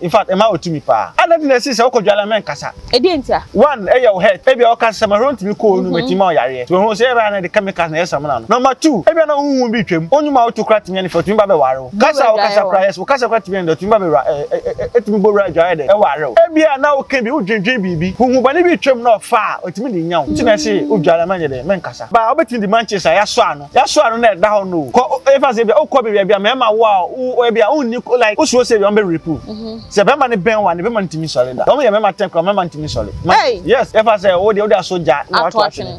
in fact Emma o tumi pa another thing say okodwala men kasa Edientia one e your head e be o kasa ma ron timi ko onu metima o yare so ho say e ba na the chemicals na yesa na no number 2 e be na hunhu bi twem onyuma o to kra timi ani for timi ba be ware kasa o kasa kra yes o kasa kra timi ndo timi ba be etimi bo ra jare de e ware e bia na o kan bi o dwendwen bibi hunhu ba ne bi twem na o fa o timi di nyaw ti na say o dwala man de men kasa ba o betimi di Manchester ya so ano na e da ho no ko e fa say bia o ko bia me ma wa o bia o ni like o so say bi on be repu se be ma ne ben wa ne be ma ntimi sole da o me ma ten kra me ma ntimi sole yes if I say o de soja na what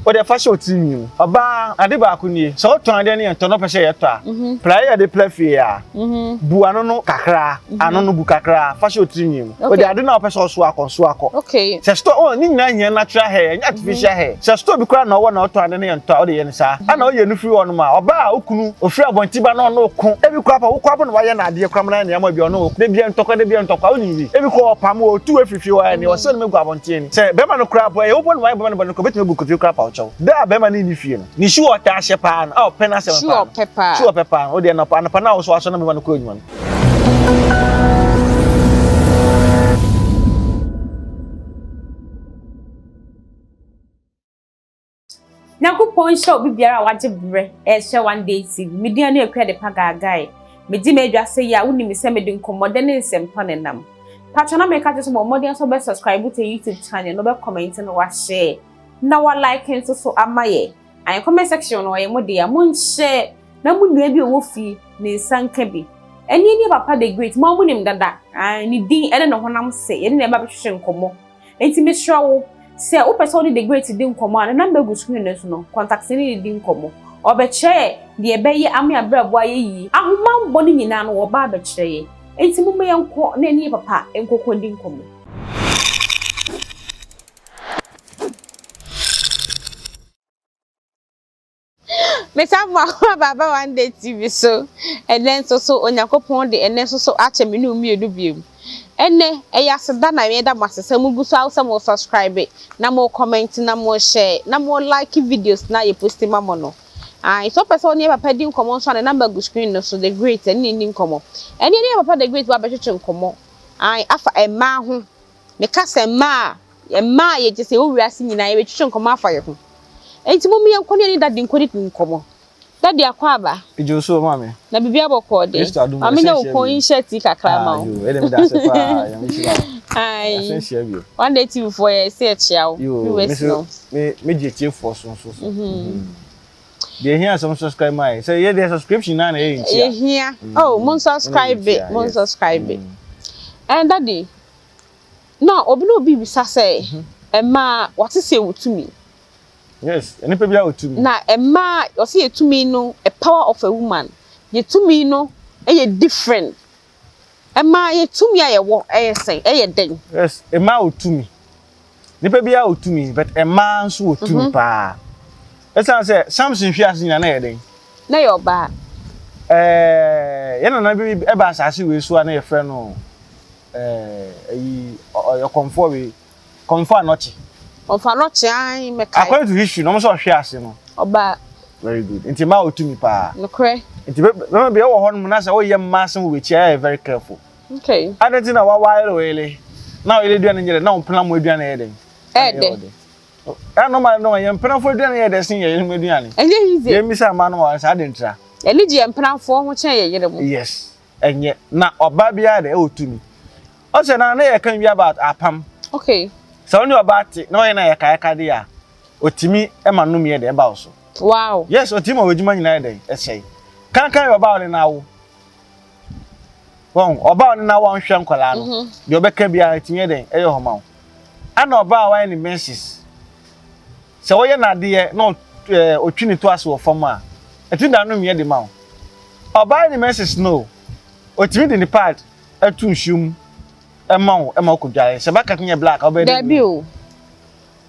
o de fa show timi oba ade ba akuni so ton ade ne to no pese ye to a player de play fie a bu ano no kakra ano no bu kakra fa show timi o de ade na pese so akọ okay se store o ni nyina nya natural hair nya artificial hair se store bi kra na wo na to ade ne to o de ye ne sa ana o ye nu free one ma oba okunu ofri abonti ba na no ko e bi kwa pa wo kwa bo na wa ye na ade kra na ne ma bi ono de bia ntokwa o ni bi e bi ko pam o tu efifi wa ne o se no me gwa abonti ni se be ma no kra bo e wo bo no wa bo no ko betime bu ko fi kra pa o chaw da be ma ni fie no ni sure ta hye pa na o pena se pa sure pepper o de na pa na o so aso na me ma no ko edwuma Nyankopon show bibiara waje bre e hye one day TV media na ekwa de pagagai medi medwa se ya woni mi se medi nkomode ne nsempa ne nam patona me ka je so modern so be subscribe to YouTube channel no be comment no wa share na wa like so amaye an comment section no ye mode ya mun share na mun nua bi owo fi ne sanka bi eni ni papa the great mo munim dada ni din ene no honam se ene na ba behwe nkomo enti me shrawo se o person the great din nkomo an number go screen no so no contact ni din nkomo obeche de ebeye ame abrabo ayi ahoma mboni nyina no wo ba beche enti mu me yanko na eni papa enkoko din nkomo Mesama baba one day TV so and then so onyakopon de and then so ache me no mi edu biem ene eyaseda na me da masesa mu buso awsa mo subscribe na mo comment na mo share na mo like videos na ye post mamo no so person ne papa din komo so na number go screen no so the great and ni komo ene ne papa the great wa betwetwe komo afa emma ho me kasa emma ye je se wo wiase nyina ye betwetwe komo afa ye ho enti mo mi yanko ne da din kodi komo Daddy akwa ba. Ijo so mama. Na bibia boko de. Ami na ukon insheti kakra ma o. Yo, ele me da se pa, ya me shira. Ai. Asen share bio. One day TV for ye say chia o. Me je tie for so. Dey here some subscribe my. So ye dey subscription na e ntia. Ye here. Oh, mon subscribe it. Mon subscribe it. And daddy. No, obi no bi bisa say, "Emma, what is say wutumi?" Yes, any people are to me. Na Emma, you see to me no a power of a woman. Ye to me no different. Emma, ye to me I walk say den. Yes, Emma to me. The people are to me, but a man so to me pa. Let's say something she has in an heading. Na your ba. You know, na be eba asase we so na your friend no. Your comfort not. Ofanoche ai mekai. According to history, no so hwe ase no. Oba. Very good. Nti ma otumi pa. Nokre. Nti be wo ho no na say wo ye masen wo wechi ai very careful. Okay. Adenti na wa wile. Na ile duane nyere na ompena mo aduane ye den. De. No ma no ye mpena fo aduane ye den sin ye mu aduane. Enye easy. Ye mi sa ma no wa sa adentra. Eligi ye mpena fo ho chen ye yere mu. Yes. Enye na oba bia de otumi. O se na ye kan wi about apam. Okay. So only about it, no na ye kaya dia. Otimi e ma no me de eba so. Wow. Yes, otimi wadwuma nyina de e sei. Kan oba ole na wo. Won oba ole na wo hwe nkola no. De obeka bia tinye de e ye homa wo. Ana oba wa ni Mystries. So wo ye na de no otwini to ase wo fam a. Eti da no me de ma wo. Oba ni Mystries no. Otimi de ni part atu nhum. Emma kudware se baka kenye black obede debut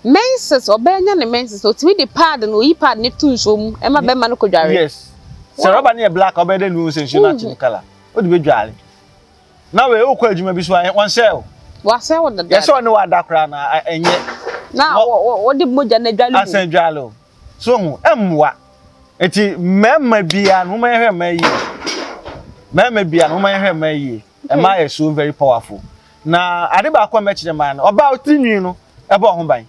Mystries obenya ne Mystries otimi de pad no yi pad ne tunsom emma be ma no kudware yes se roba ne black obede nu sensu na tin kala o de bedware na we okwa adwuma bi so won sell wa sell the yes so ne wa dakra na enye na wo de moja na dwale asan dwale so hu emwa eti memma bia no ma hwe ma yi memma bia no ma hwe ma yi emma is so very powerful na ade ba kwa mechire man oba otinwi no ebe ho ban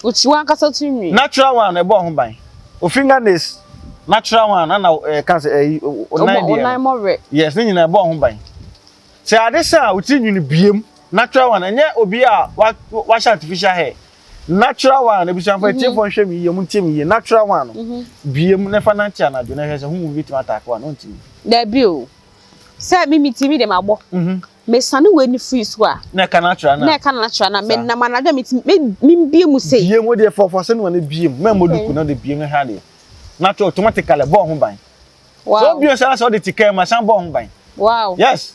uchi wan kasa tinwi natural one ebe ho ban o fingernails natural one na can say onai more yes ni nyina ebe ho ban se ade sa otinwi no biem natural one enye obi a wa artificial hair natural one ebi san fa tie fo hwe mi ye mu tie mi ye natural one biem na fa na tia na do na hwe se hu mu bit attack one on ti da bi o se mi timi dem agbo me sane we ni free so a na ka natural na me na manada me biem mu sei biem wo de for se no na biem me moduku na de biem ha de natural automatically bo ho ban wow so biem se na so de tikai ma san bo ho ban wow yes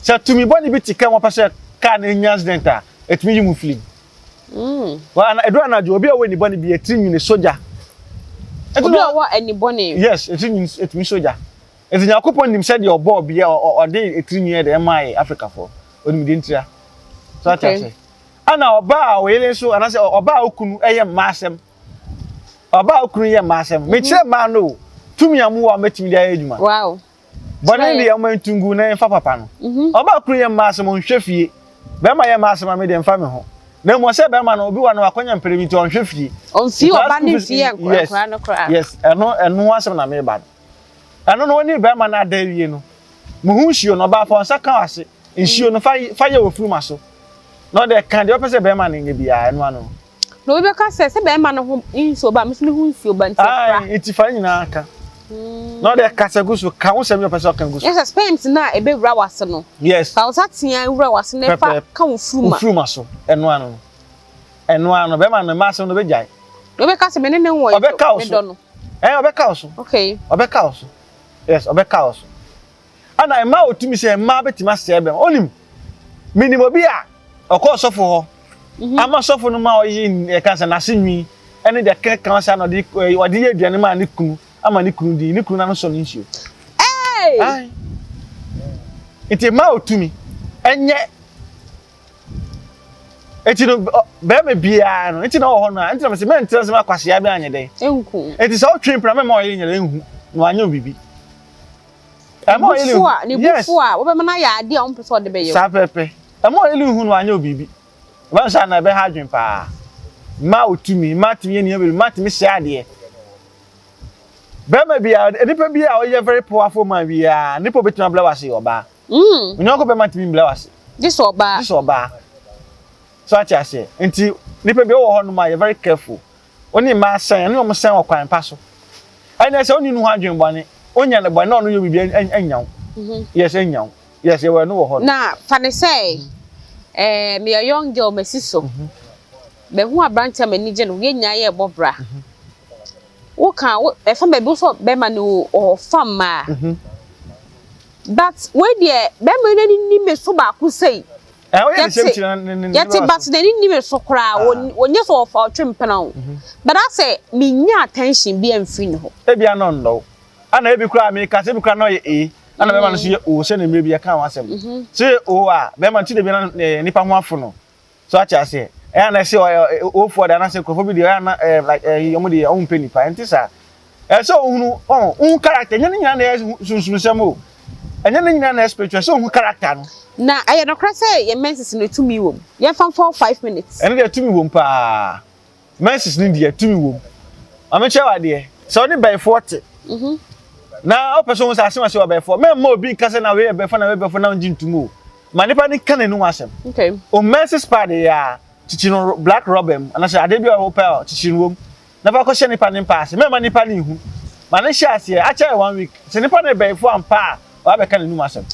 so to me boni bi tikai mo pa se ka na nya accident a etimi yi mu film wa na edo anajo obi a we ni boni bi etimi ni soldier obi a wa any boni yes etimi soldier eti yakopon nim said your boy bi o dey etimi e de mai Africa for onim de ntira so ata say ana oba a we le so ana say oba a okunu eye masem oba a okunu ye masem me kire ma no tumi amu wa metimi de ayeduma wow boni de amantungu na fa papa no oba a okunu ye masem on hwefie be ma ye masem a me de mfa me ho na mo se be ma no obi wa no akonya mpiremiti on hwefie on fie oba ne fie nkra no kra yes eno asem na me bad ano no ni be ma na da wie no muhu hio no ba fa onsa kan ase nhio no fa ye ofuru maso no de kan de opese be ma ne bia eno ano no be ka se be ma no ho nsuo ba mesini hu nsuo ba ntia ai iti fa nyina aka no de ka se gusu ka wo se me opese kan gusu yes spent na e be wura wase no yes ka wo satia wura wase na fa kan ofuru maso eno ano be ma no maso no be jai no be ka se me ne wo me do no obeka oso okay obeka oso yes obeka oso ana ema otumi se ema betima se ebe onim minimo bi a okosofo ho ama sofo no ma oyi e kan se na sinwi ene de kan se na de odi ye aduane ma ne kunu ama ne kunu di ne kunu na no so nsuo ai ite ma otumi enye eti no be me bia no eti na ho no enti na se me enti na se ma kwase ya bi anye den enku eti so twin pra me ma oyi nyere enhu no anyo bibi amo ele ni bufu a wo be na ya ade a on pese ode be ye sa pepe amo ele hu no anyo bibi ba sha na be ha dwen pa ma otumi ma timi ye ni be ma timi se ade be me bia nipa bia o ye very powerful man bia nipa betima bla wase oba nyoko be ma timi bla wase this oba so acha se enti nipa bia wo ho no ma ye very careful oni ma san no mo san okwan pa so ai na se oni nu ha dwen bone onya ne bone no yo bibi anyaw yes anyaw yes ye we no wo ho na fane say me a young girl mesiso be hu abrantia mani je no ye nya ye bobra wo kan e fa be so be ma no o fama but we there be ma ni me so ba ku sei we dey same thing yeti but the ni me so kra onye so of twempena o but I say me nya attention bi amfiri ne ho e bia no ndo ana e bi kra me ka se bi kra no ye ana be ma no so ye o se na me bia kan wasem se o a be ma ti de bi na nipa ho afo no so acha se e na se o for da na se ko bi de na like yomo de on pe nipa enti sa e so ohunu on character nya nya na sunsun sem o enya nya na spiritual so ohun character no na aye no kra say ye menses no tumi wom ye fam for 5 minutes ene de tumi wom pa menses ni de tumi wom ameche wa de so ni by 40 na o person say asema say by 4 me ma obi kase na we be for na njintumo ma nipa ni kan enu asem okay o menses pa de ya chichino black robem ana say ade bi o pa chichino wom na fa ko she nipa ni pass me ma nipa ni hu ma na she ase a cha 1 week se nipa na by 4 ampa o be kan enu asem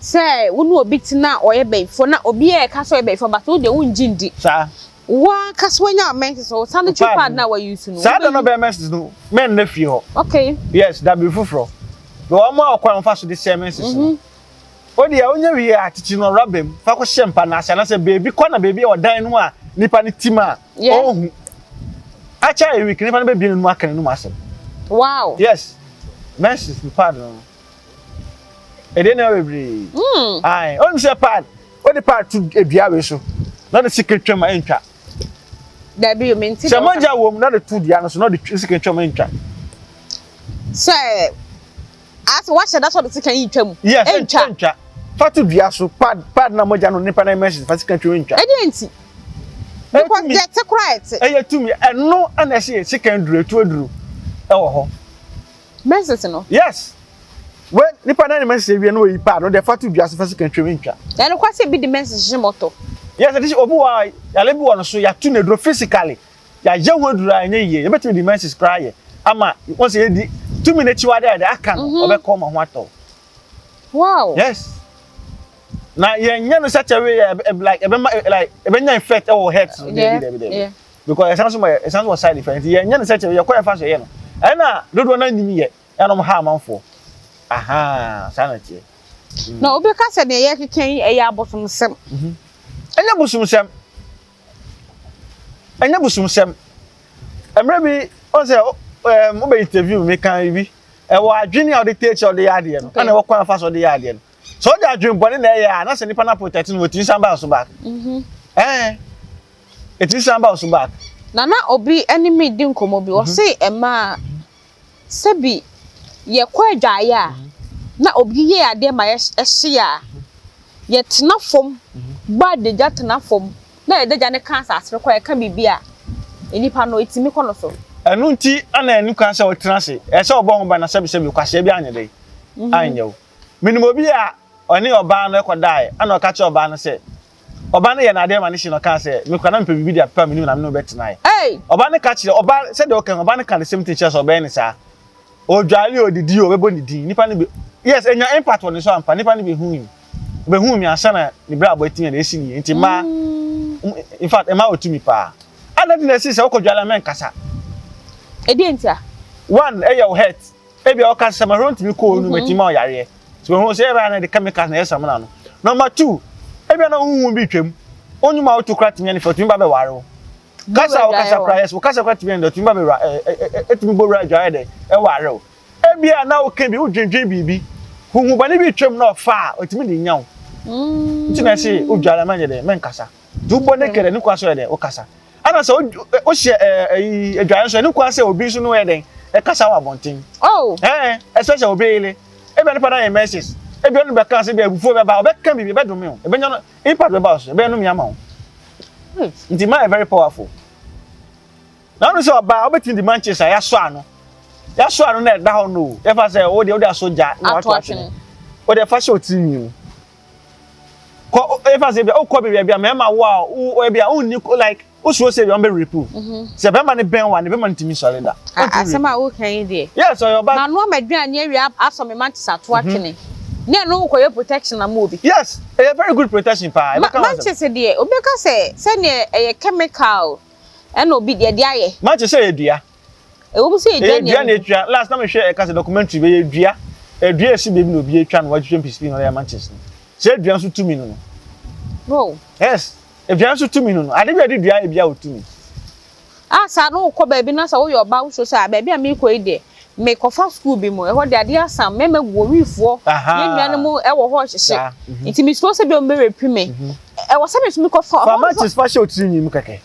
say wonu obi tina oye beifo na obi e ka so beifo but wo de wonjindi sa wa ka so nya menses so sanitary pad na wa use no sa no be menses no men na fi ho okay yes that be fufro do o ma okwa mfa so de se menses o de ya onya wi atichi no rabem fa ko shempa na asa na se baby kwana baby o dan no a nipa ni tima ohu acha e week nipa na baby no aka no asem wow yes menses ni pad no e dey na every ai on se pad o de pad to edua we so na the secret twema entwa da bi o menti se monja wo na the two dia no so na the secret twema entwa say as what that what the secret twem yes entwa Fatu biaso pad na moja no nipa na message fasi kan twi ntwa. Edenti. Because get quiet. Eye to me eno ana se secondary etu ewo ho. Message no. Yes. When nipa na message we no yi pad no the fatu biaso fasi kan twi ntwa. And kwase be the message moto. Yes, this obu wa ya lebi wo no so ya tu na duro physically. Ya je ho duro anya ye. You better the message cry. Ama once you di 2 minutes wa there aka no obekọ ma ho ato. Wow. Yes. Na nya no such a way like nya effect or head yeah. Because it sounds side effect. Nya no such a way your fa so ye no. E na dodo na nimi ye. E no ha amanfo. Aha, sanity. No, obeka se ne ye keken e ya abosomsem. Enya busumsem. Enya busumsem. Emre bi on say mo be interview me kan bi. E wa adwini o de teach o de yade no. Ana wo kwan fa so de yade no. So the adwin bone na ya na se nipa na protecting we tin samba so back. It is samba so back. Na obi enemy di nkomo bi o say ema sebi ye kwa adwaye a na obi ye ade ma ye hye a ye tena fom ba de ja tena fom na ye deja ne cancer asre kwa ye ka bibia enipa no etimi kono so enu nti ana enu kan se o tena se e se obo ho ba na sebi kwase bi anyede anyew minimo bi a oni oba no ekodai ana ka che oba no se oba no ye na ade ma ne shi no kan se me kwa na mpe bibi dia pa minimo na me no betina oba no ka che oba se de o kan oba no kan the same thing che so oba ni sa odwale odidi o bebo ni din nipa ni be yes enya impact on so ampa nipa ni be hu mi asana ni bra abo etin na esi ni nti ma in fact e ma otumi pa ana di na esi se okodwale men kasa edientia one e your head e bia o kan se ma ronti ko onu metima o yare so hu se ba na the chemicals na yesa na no number 2 e bia na hu bi twam onyuma autocrat nya ni fatumi ba be ware kasa price kasa kwati bi ndotumi ba be etumi bo ra jwa de e ware o e bia na o kan bi o dwendwen bibi hu ba ni bi twam na o fa otumi di nyawo nti na se o jwala manye de men kasa du bo ne kere ni kwa so de o kasa ana se o hye edwan so ni kwa se obi so no e den e kasa wa bontin especially obi ile e be ni pada message e be no be kan se be abufo be ba o be kan bi be do me o e be nya no impact be ba so e be no mi ama o nti ma very powerful na no so ba o be tin di Manchester ya so ano na da ho no e fa se o de soja na wato atwe o de fa se otimi ko e fa se be o ko be bia me ma wa o bia o ni like o so se be on be repu se be ma ne ben wa ne be ma ntimi sore da asema o kan de yes so your back na no madwan ye wi aso me Manchester to atwe ne no ko ye protection na mo bi yes a very good protection pa Manchester de obeka se ne e chemical e no bi de aye Manchester edua e wo se edua na etwa last time we share e ka se documentary be edua si be bi no bi etwa no wa PSP no ya Manchester se edua so tumi no no yes edua so tumi no ade bi edua e bia otumi sa no ko ba bi na sa wo yo ba wo so sa ba bi a me ko ide me ko fa school bi mo e ho de ade asam me worifo ye nnuane mu e wo ho hyehye nti mi so se bi o me repime e wo se me so mi ko fa matches fa show tini mu keke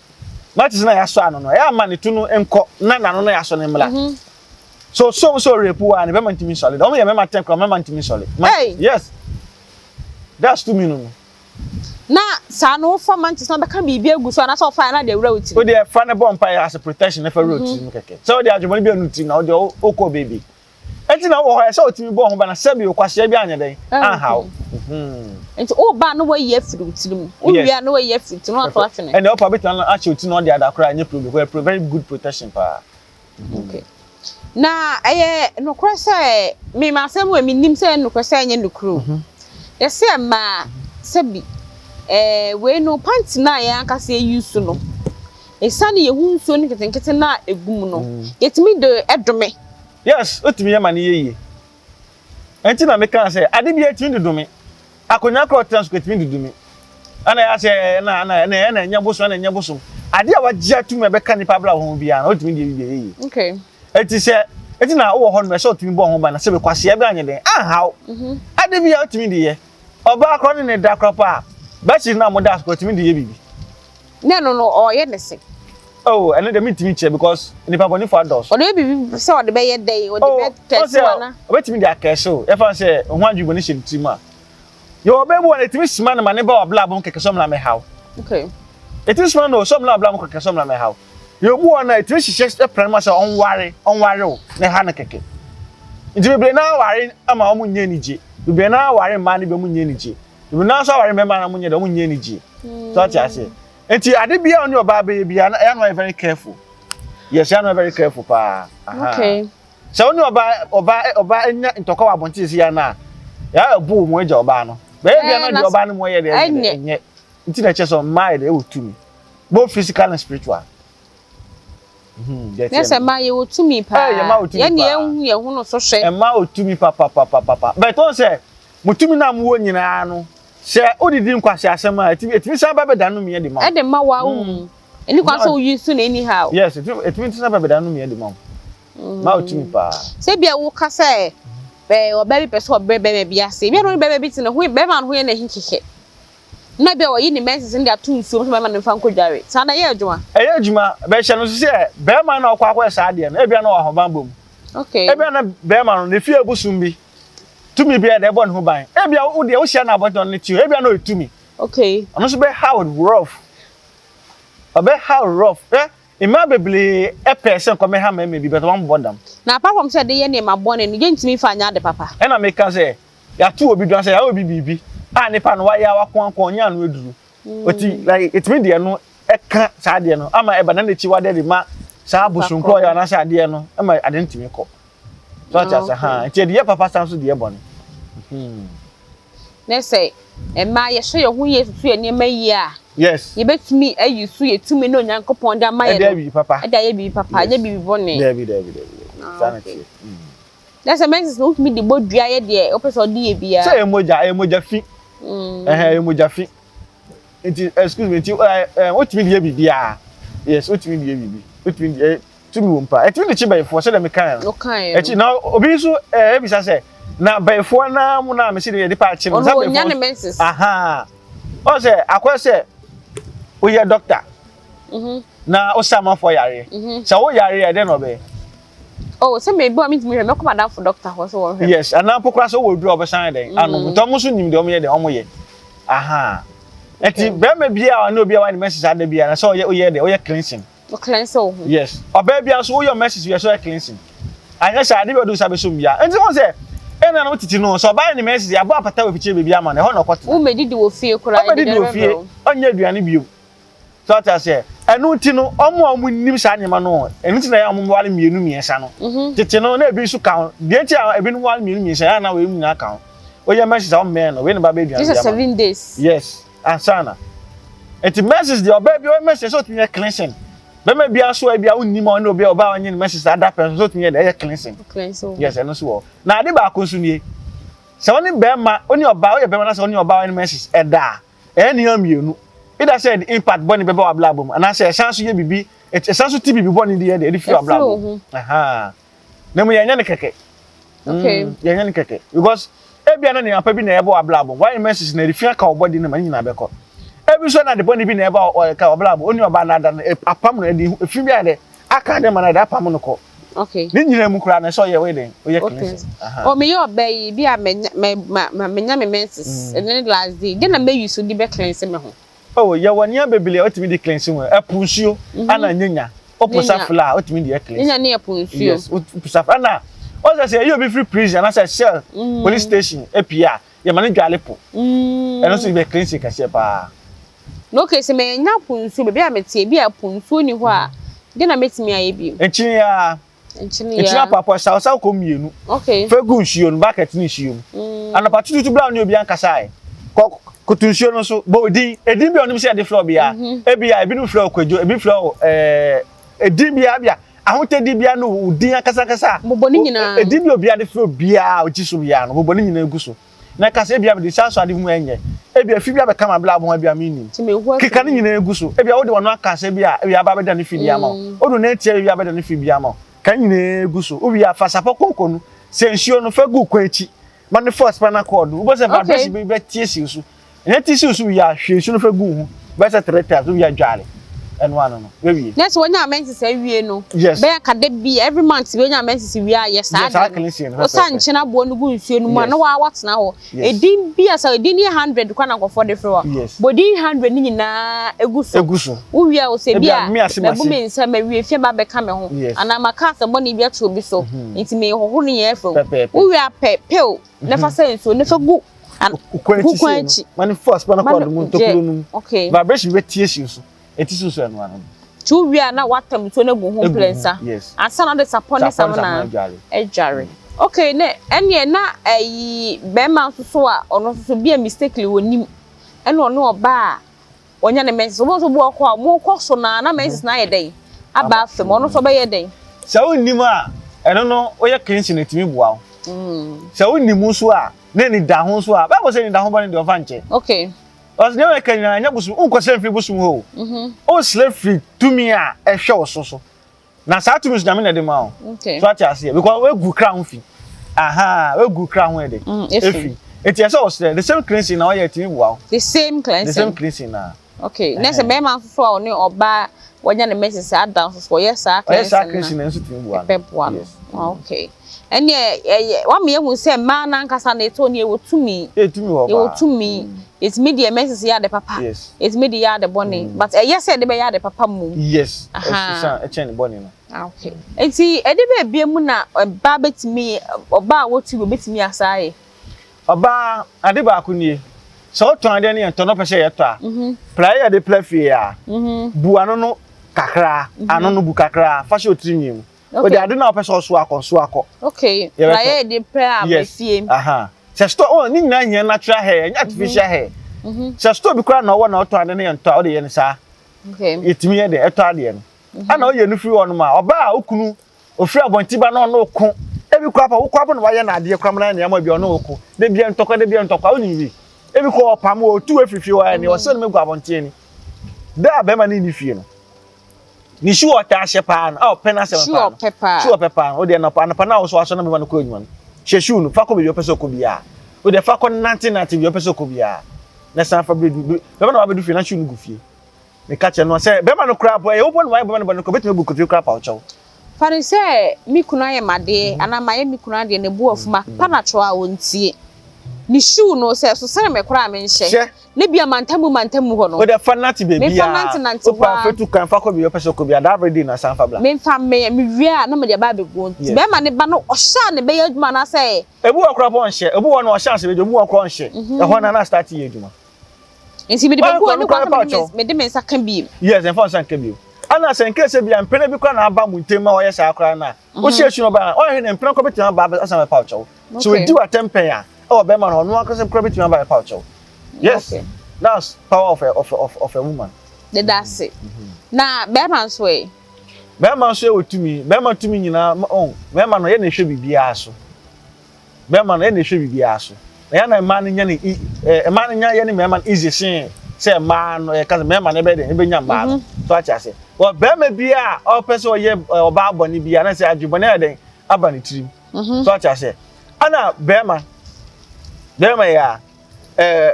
matches na ya so ano no e ama ne tu no enko na no ya so ne mla so repu wa ne be mantimi solid o me me maten kro me mantimi solid yes that's 2 minutes na sa no for Manchester be kan bibia gu so na so fa na de wura wuti o de fa ne bomb pa as a protection na fa road mu keke so de adwumani bi anuti na o de okọ baby enti na wo ho so otimi bo ho ba na sabi o kwase bi anya den how enti o ba no wa ye firi wuti mu o wi na wa ye firi ti no ato atwene and the upper bit na achi wuti no de adakora anya problem very good protection pa okay na no kwase me ma sem we minim se no kwase anya no kru yesi ma sabi we no pant na ya kase use no esane ye hu nso ni ketenkete na egum no yetimi de edome yes otimi ye mane yeye enti na me kan say ade bi etimi de dome akonya kro transport mi de dome ana ya say na nya boso ade a wagya tu me be ka ni pabla ho bia na otimi de yeye okay eti na wo ho no me say otimi bo ho ba na se be kwase be anya den how ade bi otimi de ye oba akro ne da kropa but she's not modest but me the baby no or ye nese oh and the meet me chair because the papa ni for adults or baby so the be day or the bed test wana wait me the cash so if I say ho adwubo ni hye ntima Your baby one it is man my neighbor blab on keke som na me how. Okay. It is man no some na blab on keke som na me how. Your boy na it is just a plan masa on worry o na ha na keke. Nti be na worry ama o munye nije. Be na worry man be munye nije. Be na so worry me man na munye do munye nije. So what I say. Nti ade bia on your baby bia na you very careful. Yes, you are very careful pa. Okay. So oni oba enya ntoko wa bonti si ya na. Ya bu mo eja oba no. Be bia na di oba no mo ye de enye. Nti na cheso mind e wotumi. Both physical and spiritual. Yes, ma ye wotumi pa. Ye ne ehu ye hu no so hwe. E ma wotumi papa. But on say mutumi na mo nyina no. Se odidi nkwase asem a etimi san ba be danu me de ma. E de ma wa hu. Eni kwa so you soon anyhow. Yes, it means san ba be danu me de ma. Ma wotumi pa. Se bia wo ka say be obabi pese obrebe bia ase. Bia no bebe bi ti no hu be man hu ye na hinkeke. Na bia wo yi ni menses ndi atu nsuo so be man nfa nkodware. Sa na ye adwuma. E adwuma be hye no se be man na okwa akwa sa ade no. E bia na ohoban bom. Okay. E bia na be man no ne fie abusum bi. Tumi bia de bon ho ban. E bia wo de wo hye na aboton ne ti. E bia na otumi. Okay. Ono so be how rough. Obe how rough. Ima beble e person come ha me bi but one bodam. Na apart from say de ye ne ma born no je ntimi fa anya de papa. E na me kan say ya tu obi duan say ya obi bibi. Ah nipa no wa ya wa kon nya no eduru. Oti like it mean de no e ka sa de no ama e ba na chi wa de ma sa busunko ya na sa de no ama ade ntimi ko. So just ha nti de papa san so de bon. Na say e ma ye hye hu ye susu ye ma yi a. Yes. You bet me you ye tumi no nyankopon da ma ye. E bi papa. E da ye bi papa, ye bi bone. There. Sanity. That's a message no me the bodua ye de o person di ye bia. Say emoja fi. Emoja fi. Excuse me, what me dey bia. Yes, what me dey bibi. What me to me wompa. E timi dey chiba for say dem kan. Okay. E now obi so e bi say na by for na mu na me say dey pa chi no. Oh, nya ne menses. Aha. O say akwa say we are doctor. Na o sama for yare. So wo yare e dey no be. Oh, so maybe I mean me come down for doctor so. Yes, and now pokra so wo dru obesan den. Anu to mo so nim de omo ye de omo ye. Aha. Eti be me bia na obi a one message ada bia na so o ye de o ye cleansing. O cleansing. Yes. Oba bia so your message we so cleansing. Anya sha ade be do sabe so bia. Enti won say ena na otiti no so ba ni message abo apata we fiche bia ma na ho na kote. Wo medidi wo fie kura ide de wo fie. Onya aduane bio. So ta say enu ti no omo nim sha nyema no. Enu ti na ya omo wale mienu miensa no. Tete no na ebi so kan. De ti a ebi no wale mienu miensa ya na we mu na kan. O ye message a me no we na ba be aduane. This is 7 days. Yes. Ansana. Enti message the oba bi o message so to cleansing. Be me bia so e bia unnim on obi oba onye message ada person so to dey cleansing. Cleansing. Yes, eno so. Na ade ba ko so nie. Se oni be ma oni oba o ye be ma na se oni oba oni message e da. E ni amienu. Either said impact boni be ba bla bom. Ana se chance ye bibi, e chance ti bibi boni dey dey fi bla bom. Aha. Na mo ye nya ne keke. Okay. Ye nya ne keke. Because e bia na ne apa bi na e ba bla bom. Why message na refi aka obodi na ma nyina be ko. Ebi so na de boni bi na e ba ka obla bom. Oni oba na da apam na di fi bia de aka de ma na da apam no ko. Okay. Ni nyina mu kra na so ye we den. O ye cleansing. Aha. O me yo be bi a me nya me menses. And then last day, then na me use di be cleansing me ho. Oh, ya wani abebele otimi di cleansing we. Epunsuo ana nyanya. Opusa fla otimi di cleansing. Nyanya ne epunsuo. Yes, opusa ana. O say you be free prison and say cell police station epia. Ya mane dwalepo. Eno so be cleansing ka se pa. No case me nya punsuo be bia metie bia punsuo ni ho a. De na metimi aye bi. Enchini ya. Enchini papa sa ko mienu. Okay. Fegu nshio no bucket ni nshio. Ana patutu bla ni obi ankasa ai. Kotunsio no so bo edin bi onim se de floor bia ebia ebi no floor kwadwo ebi floor edin bia ahotedi bia no udin akasa boboni nyina edin bi obi ade floor bia ogiso bia no boboni nyina eguso na kasa ebia be sanso ade mu enye ebia fi bia be kama bla bo bia mini kika ni nyina eguso ebia wo de wono akasa ebia ba be da ne fi bia ma odu na etie ebia be da ne fi bia ma kan nyina eguso obi afasapo konkonu se nsio no fagu kwachi man force pana cord wo se ba be tie si so ene ti si so ya hwe su no fagu hu be se 3 times wo ya dware eno no we Yes, when your menses say we no. Yes. Be ka de bi every month when your menses we are yes yes I can see o san chena bo no gu nsuo no ma na wa watena ho edin bi asa edin 100 kwa na go for the floor bodi 100 ni nyina eguso wo wi a o se bi a na bu me nsa ma wi efia ba be ka me ho ana maka asa bo ni bi ato bi so nti me hoho ni ye fe wo wi a pe na fa say nsuo na fa gu ukwanchi mani first pana kwa mu tokuro nu okay vibration we tie shi so etisu so eno ano tu wi a na watam to na gu ho plensa asa na de sapone samana ejare okay ne ene na ayi be man so a ono so bi a mistakenly wonim ene ono oba a onya ne message so bu okwa mo koso na message na yeden aba afem ono so be yeden sa wonim a eno no oye cleanse na timi bua sa wonim so a na ni da ho so a ba ko se ni da ho ba ni de ofa nche okay os ne we kan anya busu unko se free busu ho o slave free to me a ehwe so na sa to me na me na de ma o okay so ati ase because we gu crown fi aha we gu crown we de efi eti ese o the same cleansing na o ye timi bua the same cleansing na okay next be man so a oni oba wonya ne message adan so yes sir cleansing na so timi bua okay ene wa me hu se ma na nkasa na eto ni ewotumi it's media message ya de papa it's media ya de bonny but yes say de be ya de papa mu yes e chen bonny no okay enti e de be bia mu na ba betimi oba wotu betimi asaye oba ade ba akunie so to ade ne to no pese ye to a player de play fi a bu ano no kakra ano no bu kakra fa she otirinwim o de ade na pese so akọ okay player de play am fie aha se sto o ni nyina nya natural hair nya artificial hair se sto bi kra na wo na to ade ne nto o de ye ne sa okay etimi ye de eto ade no ana o ye no free one ma oba a okunu ofri abontiba na no ko ebi kwa pa wo kwa no wa ye na ade kwa mna na ma bi ono oko de bia ntokwa oni wi ebi ko opam o tu afifi wa ni o se no megu abontie ni da be ma ni fie no ni shu o ta hye pa na o pena se pa shu o pepa o de na pa na o so aso na be ma no ko enyu no hye shu no fa ko bi o pese ko bia o de fa ko nanti bi o pese ko bia na san fa be be ma na wa be du fie na shu no gu fie me ka che no se be ma no kra bo e wo no wa be ma no ko betime bu ko kra pa o chew fari se mi kuna ye made ana maye mi kuna de ne bu afuma pa na cho a wontie ni shoe no se so sere me kra me nhye ne bia mantamu ho no o de fanati be bia me fanati o pa fetu kan fa ko bi o pese ko bia that ready na san fa bla me fa me wi a na me de ba be go be ma ne ba no o sha ne be yaduma na se ebu okra bo nhye ebu wo no o sha se be ebu okra nhye e ho na start ye aduma nti me de be go ni kwa me de me nsa kan bi yes en fa nsa kan bi ana sen kese bia mpene bi kwa na aba muntema o ye sa akra na o hye hye no ba o he ne mpene ko betima ba asa me pa ocho so we do attempt ya oh be man no akose ko betima ba pa ocho yes that's power of a woman that's it na be man so e otumi be man tumi nyina on be man no ye na hwe bibia aso be man ye na hwe bibia aso ya na man nya ni man nya ye ni me man easy sin say man no ye ka me man e be de e be nya man so a cha se o be ma bia o pese o ye oba aboni bia na say adwubone e den abani tirim so a cha se ana be ma ya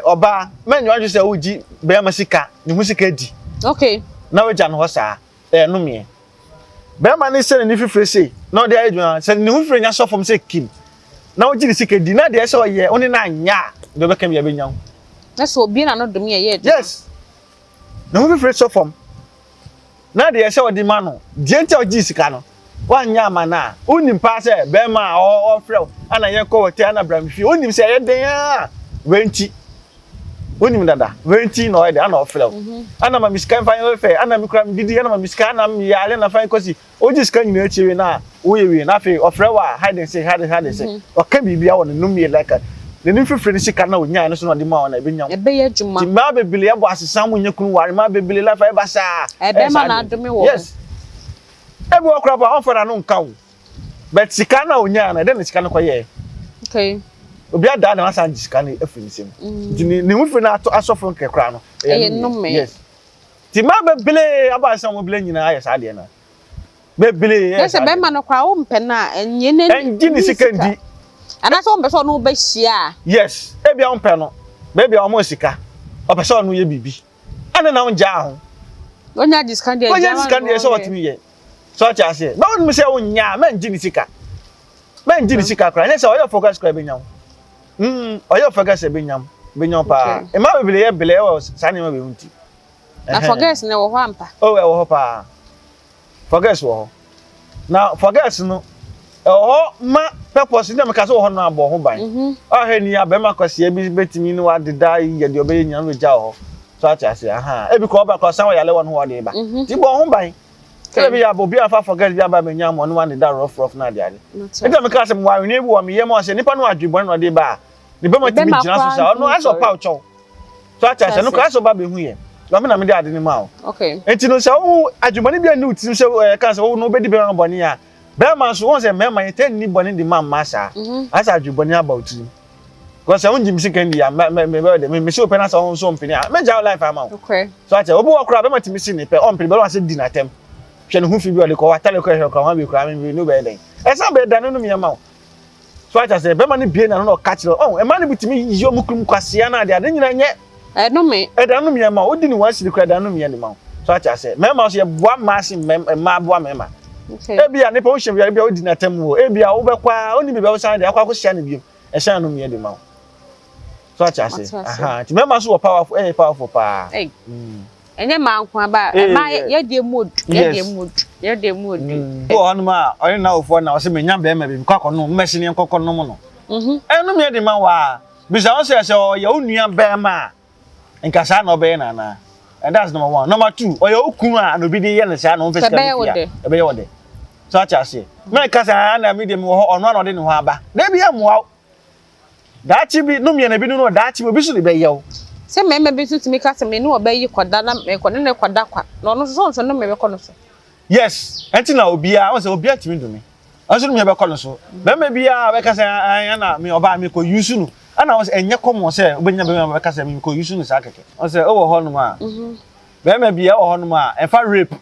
oba menyo anju say oji be ma sika ni hu sika di okay na we ja no ho sa no me be ma ni se ni fifre sei na de adwuna se ni hu fifre nya so fom say kim na o ji ni sika di na de say o ye oni na anya do be kam ya be nya na so bi na no dum ye yes na hu fifre so fom na de say o di ma no de ntia o ji sika no wanya ma na onim pa say be ma o frɛ ana ye ko wote ana bramfi onim say ye den a wenti onim dada wenti no ede ana o frɛ ana ma miskan fa ye fe ana mi kura mi didi ana ma miskan na mi yale na fa kosi oji skan nyina chiwe na wo ye we na fe o frɛ wa hide say o ka bibia wo no num ye like ne nim fifre ni sika na onya no so no de ma ona be nya e be ye djuma ti ma bebele ye bo asesa mu nya kunu ware ma bebele la fa e ba sa e be ma na adome wo yes ebu okra ba on fara no nka wo but sika na onya na de ne sika no koye okay obi ada na asa sika na afiri nsem ni hu firi na asofo nkekra no yes ti ma bebele aba sa mo bele nyina aye sa de na bebele yes be ma no kwa wo mpe na enye ne enji ni sika ndi ana so mbe so no be hia yes e bia mpe no be bia o mo sika o pe so no ye bibi ana na nja ho Onya discount dey. Onya discount dey so what me ye. So what you say? Ba me say onya men gini sika. Men gini sika kra. Na say oyo focus kra benyam. Oyo focus benyam pa. E ma bele ye bele o sani ma be hunti. Na focus na wo ho ampa. Oh, we wo ho pa. Focus wo. Na focus no ma purpose dem ka so ho na abo ho ban. O he ni abema kwase bi betimi ni wa deda ye de obeyi nyan we ja ho. So ati say e bi ko ba ko san wa yale won ho de ba. Ti bo ho ban. Kele bi ya bo bi afa forget bi aba benyam won wa deda rough na de ade. E dem ka say mo wa ni ebu wo me ye mo say nipa no adwebon no de ba. Ni be ma ti bi jina so sa no aso pa ucho. So ati say no ka so ba be hu ye. Lo me na me de ade ni ma o. Okay. Enti no say wo adwebon bi ani uti say ka say wo no be di be ran boni a. Bema so won say mema ye ten ni boni di man masa. Asa adweboni about you. Because I won't give me second year. Me show penance on some penny. Me jaw life am. Okay. So I say obu okra be matimi si ni pe on pe be wan say dinner tem. Hwe no hu fi bi o de ko watale ko he ko wan bi kra me no be den. E sa be dan no me ma. So I say be ma ni bie na no catch lo. Oh, e ma ni bitimi yi omukrum kwase na de ade nyina nye. E no me. E dan no me ma. Odi ni wan siri kra dan no me ni ma. So I say me ma so ye boa ma si ma boa me ma. Okay. E bia ne po hwe bia bia odi na tem wo. E bia wo be kwa oni bi be wo san de akwa ko hia ne bi. E hia no me de ma. So I say, ti me ma so powerful, powerful pa. Hey. Enye ma nko ba, ma ye de mood, ye de mood. Go on ma, o na ofo na o se menya be ma bi kwakọ no, mmesi ne nkọkọ no mo no. Enu me de ma wa, bi sa o se o ye onua be ma. Nka sa na obe na. And that's number 1. Number 2, o ye okun a no bi de ye ne sa na o face ka bia. E be ye wode. So I say, me ka sa na me de me ho ono na o de ne ho aba. Da bia mo Dachi bi no me na bi no dachi bi so de be yew. Se me bi so timi ka se me no obayi kwada na me kwada na kwada kwa. No no so no me be kono so. Yes, enti na obia, won se obia timi do me. Anso no me be kono so. Be me bia be ka se na me oba me ko use no. Ana won se enye komo se obenya be ka se me ko use no sa keke. Won se o wo ho no ma. Be me bia wo ho no ma, e fa rape.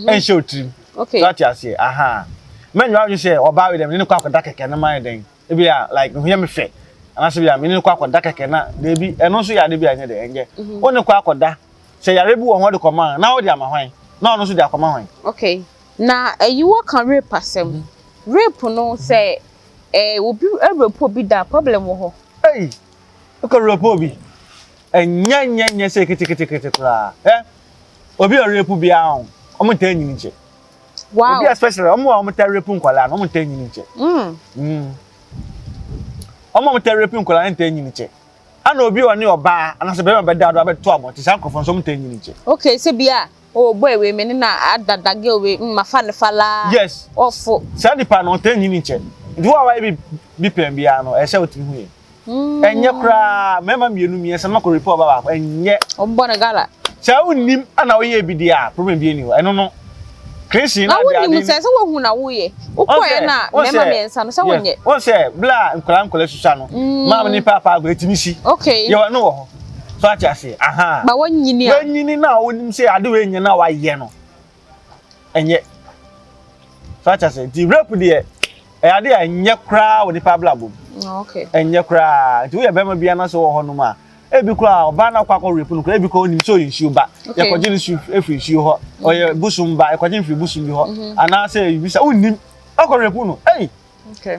En show trim. Okay. That you say, aha. Men you say oba we dem ni kwa kwada keke na man den. E bia like no hear me fe. Anase bia me ni kwa akoda keke na debi eno so ya de bia nye de enje oni kwa akoda se yare bi wo ho de koma na wo de amahwan na ono so de akoma hwan. Okay, na you can rape asem rape no say obi rape obi da problem wo ho. Hey, ko rape obi enya se kete kura obi rape bia on omo ta nyini nche. Wow, obi especially omo ta rape nkwala na omo ta nyini nche. Omo mo therapy nkola enta nyini che ana obi oni oba ana se be ma beda do abeto amo ti san kofon so mo ta nyini che. Okay, se bia o boy we me na adadage we mafa ne fala. Yes, ofo sa di pa no ta nyini che do wa bi pem bia no e se oti hu ye enye kra mema mienu mi ese mako report baba enye ombo na gala sa unim ana wo ye bi dia problem bi eni wo eno no Chrissy na dia ni se wo hu na wo ye ukoye na mema mi ensa no se wonye won se bla nkola susa no ma ni papa go etimi si. Okay, ye wo no wo so acha se aha ba wonyini na wonim se ade we nyi na wa ye no enye so acha se di rape de ade enye kra wo ni pabla bom. Okay, enye kra ti wo ye be ma bia na so wo ho no ma ebi kra oba na kwakọ rape no kra ebi ko onim so yinsu ba ye ko jini su efi su ho oye busum ba e ko jini fi busum bi ho ana se you bisa onim akọ rape no eh. Okay,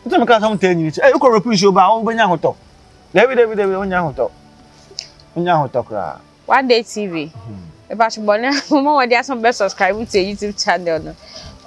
nti me ka so mta nyini eh ko rape su ba o benya hoto David onya hoto kra One Day TV e ba chibone mo wadi aso be subscribe to YouTube channel no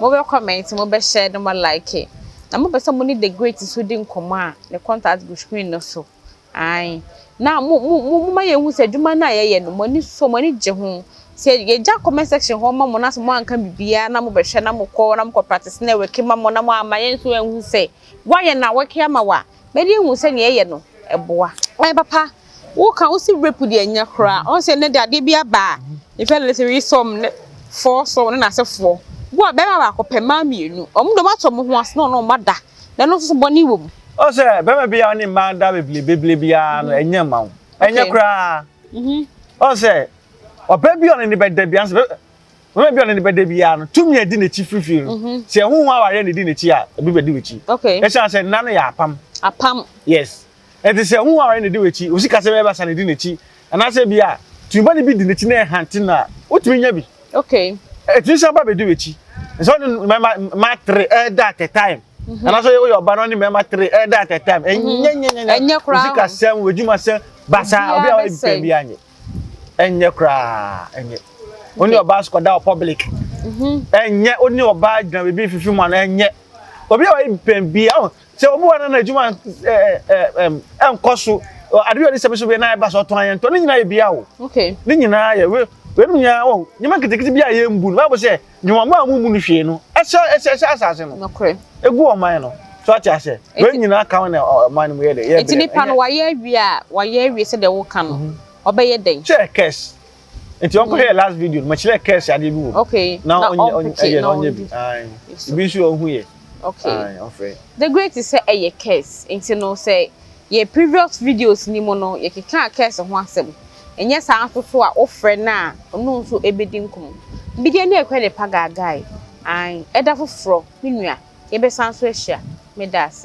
mo be comment mo be share no mo like na mo be so mo need the great so di nkoma the contact go screen no so ai na mo ma ye hu se dwuma na ye no mo ni so mo ni je ho se ye ja comment section ho ma mo na so mo anka bibia na mo be hwe na mo ko practice na we kema mo na mo amaye so hu se wa ye na we kema wa be di hu se ne ye no eboa ai papa wo kan wo si rape di anya kra on se ne de ade bia ba e fe le se wi som ne for so ne na se for wo be ma ba ko pema mienu om do ma to mo ho asno no mada na no so boni wo o se be ma bia oni ma da beble bia no enya ma wo enya kra o se o be bia oni be da bia so be bia oni be da bia no tumi adi na chi frifiri se hu hu aware na di na chi a be be di wichi. Okay, e sha se na no ya apam yes enti se hu aware na di wichi o sika se be ba sa na di na chi ana se bia tumba ni bi di na chi na hanti na Utimi nya bi. Okay. Etinsa ba be do echi. So ma 3 that at time. And also your banana member 3 that at time. Enye kra. Music asem wejuma sem basa obi a be bi anye. Enye kra enye. Oni oba squad public. Enye oni oba gina be fifi mu na enye. Obi a be bi a se obi wana na ejuma enkoso ade yo se be na ba so to anye to ni nyina ye bia wo. Okay. Ni nyina ye we nya wo nyima kitikiti bia ye mbu no ba se nyuma ma mu mu no hwe no ese asase no. Okay. Egu oman no. So ati ase. We nyina ka na oman mu ye de. Enti ni pa no wa ye awie se de wo ka no. Obeye den. Check cash. Enti onko here last video ma chile cash ade bi wo. Okay. Now on bi. Ai. Bi su ohu ye. Okay. Ai, ofre. The great is say eye cash. Enti no say ye previous videos ni mo no ye keka cash ho asem. Enye sa asoso a ofre na onu nso ebedi nkom. Bidi na ekwe de pagagai. Ai, eda foforo, minua. Ye be sanso ehia. Me das.